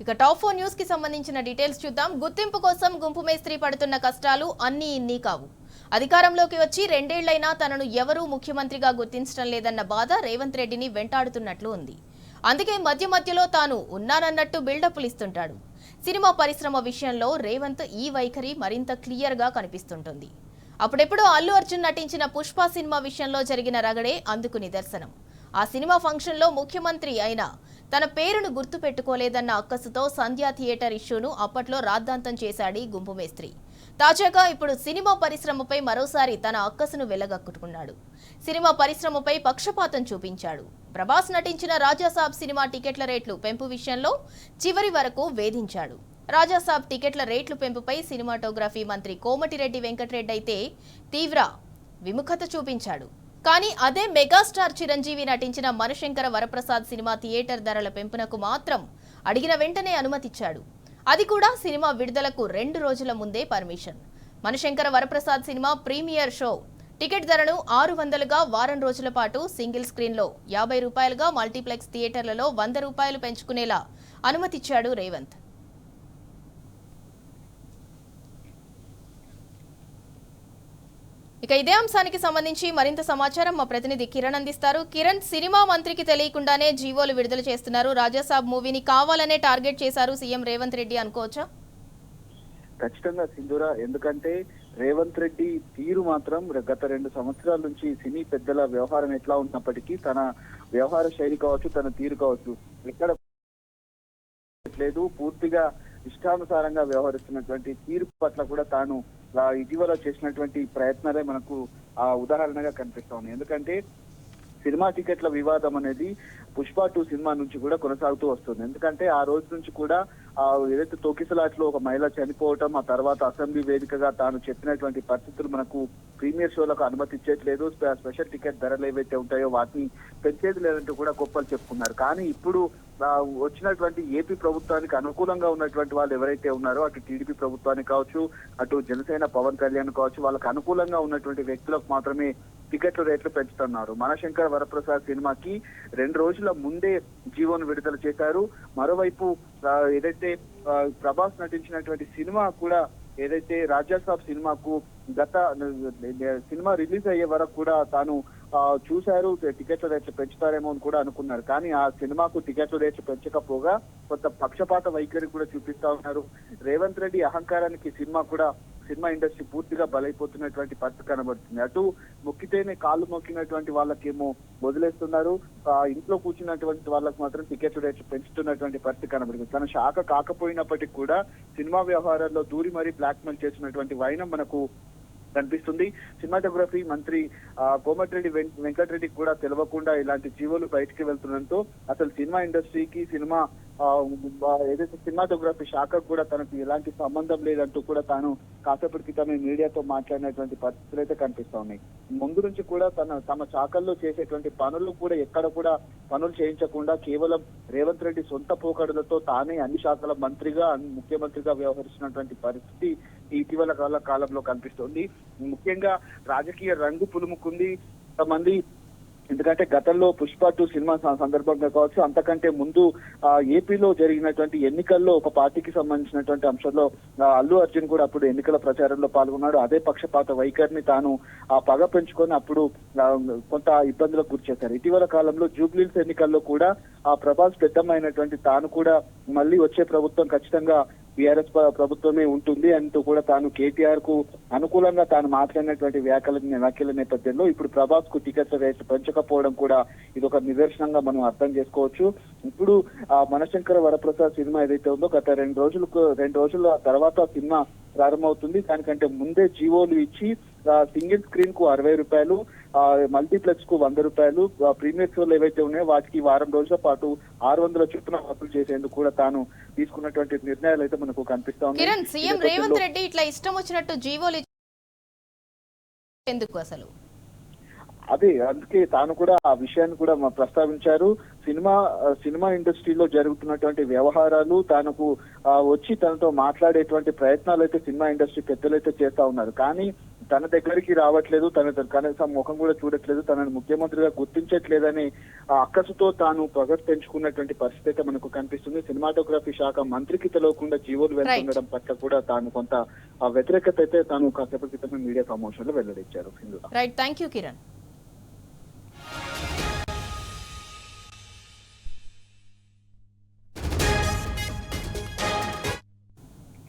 ఇక top 4 news కి సంబంధించిన డీటెయిల్స్ చూద్దాం. గుర్తింపు కోసం గుంపు మేస్త్రి పడుతున్న కష్టాలు అన్నీ ఇన్ని కావు. అధికారంలోకి వచ్చి రెండేళ్లైనా తనను ఎవరూ ముఖ్యమంత్రిగా గుర్తించడం లేదన్న బాధ రేవంత్ రెడ్డిని వెంటాడుతున్నట్లు ఉంది. అందుకే మధ్య మధ్యలో తాను ఉన్నానన్నట్టు బిల్డప్లు ఇస్తుంటాడు. సినిమా పరిశ్రమ విషయంలో రేవంత్ ఈ వైఖరి మరింత క్లియర్ గా కనిపిస్తుంటుంది. అప్పుడెప్పుడో అల్లు అర్జున్ నటించిన పుష్ప సినిమా విషయంలో జరిగిన రగడే అందుకు నిదర్శనం. ఆ సినిమా ఫంక్షన్లో ముఖ్యమంత్రి అయినా తన పేరును గుర్తు పెట్టుకోలేదన్న అక్కసుతో సంధ్యా థియేటర్ ఇష్యూను అప్పట్లో రాద్ధాంతం చేశాడు గుంపు మేస్త్రి. తాజాగా ఇప్పుడు సినిమా పరిశ్రమపై మరోసారి తన అక్కసును వెళ్లగక్కుతున్నాడు. సినిమా పరిశ్రమపై పక్షపాతం చూపించాడు. ప్రభాస్ నటించిన రాజాసాబ్ సినిమా టికెట్ల రేట్లు పెంపు విషయంలో చివరి వరకు వేధించాడు. రాజాసాబ్ టికెట్ల రేట్లు పెంపుపై సినిమాటోగ్రఫీ మంత్రి కోమటిరెడ్డి వెంకటరెడ్డి అయితే తీవ్ర విముఖత చూపించాడు. కానీ అదే మెగాస్టార్ చిరంజీవి నటించిన మనశంకర వరప్రసాద్ సినిమా థియేటర్ ధరల పెంపునకు మాత్రం అడిగిన వెంటనే అనుమతిచ్చాడు. అది కూడా సినిమా విడుదలకు 2 రోజుల ముందే permission. Manashankara Varaprasad cinema premiere show ticket ధరను 600గా వారం రోజుల పాటు సింగిల్ స్క్రీన్లో 50 రూపాయలుగా మల్టీప్లెక్స్ థియేటర్లలో 100 రూపాయలు పెంచుకునేలా అనుమతిచ్చాడు రేవంత్. ఇక ఇదే అంశానికి సంబంధించి మరింత సమాచారం మా ప్రతినిధి కిరణ్ అందిస్తారు. కిరణ్, సినిమా మంత్రికి తెలియకుండానే జీవోలు విడుదల చేస్తున్నారు. రాజాసాబ్ మూవీని కావాలనే టార్గెట్ చేశారు సీఎం రేవంత్ రెడ్డి అనుకోవచ్చా? ఖచ్చితంగా సింధూర, ఎందుకంటే రేవంత్ రెడ్డి తీరు మాత్రం గత 2 సంవత్సరాల నుంచి సినీ పెద్దల వ్యవహారం ఎట్లా ఉన్నప్పటికీ తన వ్యవహార శైలి కావచ్చు, తన తీరు కావచ్చు ఎక్కడ లేదు. పూర్తిగా ఇష్టానుసారంగా వ్యవహరిస్తున్నటువంటి తీరు పట్ల కూడా తాను ఇటీవల చేసినటువంటి ప్రయత్నాలే మనకు ఉదాహరణగా కనిపిస్తా ఉన్నాయి. ఎందుకంటే సినిమా టికెట్ల వివాదం అనేది పుష్ప 2 సినిమా నుంచి కూడా కొనసాగుతూ వస్తుంది. ఎందుకంటే ఆ రోజు నుంచి కూడా ఏదైతే తోకిసలాట్లో ఒక మహిళ చనిపోవటం, ఆ తర్వాత అసెంబ్లీ వేదికగా తాను చెప్పినటువంటి పరిస్థితులు మనకు ప్రీమియర్ షోలకు అనుమతి ఇచ్చేట్లేదు, స్పెషల్ టికెట్ ధరలు ఏవైతే ఉంటాయో వాటిని పెంచేది లేదంటూ కూడా గొప్పలు చెప్పుకున్నారు. కానీ ఇప్పుడు వచ్చినటువంటి ఏపీ ప్రభుత్వానికి అనుకూలంగా ఉన్నటువంటి వాళ్ళు ఎవరైతే ఉన్నారో, అటు టీడీపీ ప్రభుత్వానికి కావచ్చు, అటు జనసేన పవన్ కళ్యాణ్ కావచ్చు, వాళ్ళకు అనుకూలంగా ఉన్నటువంటి వ్యక్తులకు మాత్రమే టికెట్ల రేట్లు పెంచుతున్నారు. మనశంకర వరప్రసాద్ సినిమాకి 2 రోజుల ముందే జీవోను విడుదల చేశారు. మరోవైపు ఏదైతే ప్రభాస్ నటించినటువంటి సినిమా కూడా, ఏదైతే రాజాసాబ్ సినిమాకు గత సినిమా రిలీజ్ అయ్యే వరకు కూడా తాను చూశారు, టికెట్ల రేట్లు పెంచుతారేమో అని కూడా అనుకున్నారు. కానీ ఆ సినిమాకు టికెట్ల రేట్లు పెంచకపోగా కొంత పక్షపాత వైఖరి కూడా చూపిస్తా ఉన్నారు. రేవంత్ రెడ్డి అహంకారానికి సినిమా ఇండస్ట్రీ పూర్తిగా బలైపోతున్నటువంటి పరిస్థితి కనబడుతుంది. అటు మొక్కితేనే కాళ్ళు మొక్కినటువంటి వాళ్ళకేమో వదిలేస్తున్నారు, ఇంట్లో కూర్చున్నటువంటి వాళ్ళకు మాత్రం టికెట్ రేట్లు పెంచుతున్నటువంటి పరిస్థితి కనబడుతుంది. తన శాఖ కాకపోయినప్పటికీ కూడా సినిమా వ్యవహారాల్లో దూరి మరీ బ్లాక్మెయిల్ చేసినటువంటి వైనం మనకు కనిపిస్తుంది. సినిమాటోగ్రఫీ మంత్రి కోమటిరెడ్డి వెంకటరెడ్డికి కూడా తెలియకుండా ఇలాంటి జీవోలు బయటికి వెళ్తుండటంతో అసలు సినిమా ఇండస్ట్రీకి ఏదైతే సినిమాటోగ్రఫీ శాఖకు కూడా తనకు ఎలాంటి సంబంధం లేదంటూ కూడా తాను కాసేపటి క్రితమే మీడియాతో మాట్లాడినటువంటి పరిస్థితులు అయితే కనిపిస్తా ఉన్నాయి. ముందు నుంచి కూడా తమ శాఖల్లో చేసేటువంటి పనులు కూడా ఎక్కడ కూడా పనులు చేయించకుండా కేవలం రేవంత్ రెడ్డి సొంత పోకడులతో తానే అన్ని శాఖల మంత్రిగా, ముఖ్యమంత్రిగా వ్యవహరిస్తున్నటువంటి పరిస్థితి ఇటీవల కాలంలో కనిపిస్తోంది. ముఖ్యంగా రాజకీయ రంగు పులుముకుంది కొంతమంది. ఎందుకంటే గతంలో పుష్ప 2 సినిమా సందర్భంగా కావచ్చు, అంతకంటే ముందు ఏపీలో జరిగినటువంటి ఎన్నికల్లో ఒక పార్టీకి సంబంధించినటువంటి అంశంలో అల్లు అర్జున్ కూడా అప్పుడు ఎన్నికల ప్రచారంలో పాల్గొన్నాడు. అదే పక్షపాత వైఖరిని తాను పగ పెంచుకొని అప్పుడు కొంత ఇబ్బందులకు గురి చేశారు. ఇటీవల కాలంలో జూబ్లీహిల్స్ ఎన్నికల్లో కూడా ప్రభాస్ పెద్దమ్మైనటువంటి తాను కూడా మళ్ళీ వచ్చే ప్రభుత్వం ఖచ్చితంగా బీఆర్ఎస్ ప్రభుత్వమే ఉంటుంది అంటూ కూడా తాను కేటీఆర్ కు అనుకూలంగా తాను మాట్లాడినటువంటి వ్యాఖ్యల నేపథ్యంలో ఇప్పుడు ప్రభాస్ కు టికెట్ల రేట్లు పెంచకపోవడం కూడా ఇది ఒక నిదర్శనంగా మనం అర్థం చేసుకోవచ్చు. ఇప్పుడు మనశంకర వరప్రసాద్ సినిమా ఏదైతే ఉందో గత 2 రోజుల తర్వాత సినిమా ప్రారంభమవుతుంది. దానికంటే ముందే జీవోలు ఇచ్చి సింగిల్ స్క్రీన్ కు 60 రూపాయలు, మల్టీప్లెక్స్ కు 100 రూపాయలు, ప్రీమియర్ షోలు ఏవైతే ఉన్నాయో వాటికి వారం రోజుల పాటు 600 చొప్పున వసూలు చేసేందుకు కూడా తాను తీసుకున్నటువంటి నిర్ణయాలు అయితే మనకు కనిపిస్తా ఉన్నాయి. కిరణ్, సీఎం రేవంత్ రెడ్డి ఇట్లా ఇష్టం వచ్చినట్టు జీవోలు ఎందుకు అసలు? అందుకే తాను కూడా ఆ విషయాన్ని కూడా ప్రస్తావించారు. సినిమా ఇండస్ట్రీలో జరుగుతున్నటువంటి వ్యవహారాలు తనకు వచ్చి తనతో మాట్లాడేటువంటి ప్రయత్నాలు అయితే సినిమా ఇండస్ట్రీ పెద్దలైతే చేస్తా ఉన్నారు. కానీ తన దగ్గరికి రావట్లేదు, తన కనీసం ముఖం కూడా చూడట్లేదు, తనను ముఖ్యమంత్రిగా గుర్తించట్లేదని ఆ అక్కసుతో తాను ప్రవర్తించుకున్నటువంటి పరిస్థితి అయితే మనకు కనిపిస్తుంది. సినిమాటోగ్రఫీ శాఖ మంత్రికి తెలియకుండా జీవోలు వెళ్తుండడం పట్ల కూడా తాను కొంత వ్యతిరేకత అయితే తాను కాసేపటి క్రితమే మీడియా ప్రమోషన్ లో వెల్లడించారు. Right, thank you Kiran.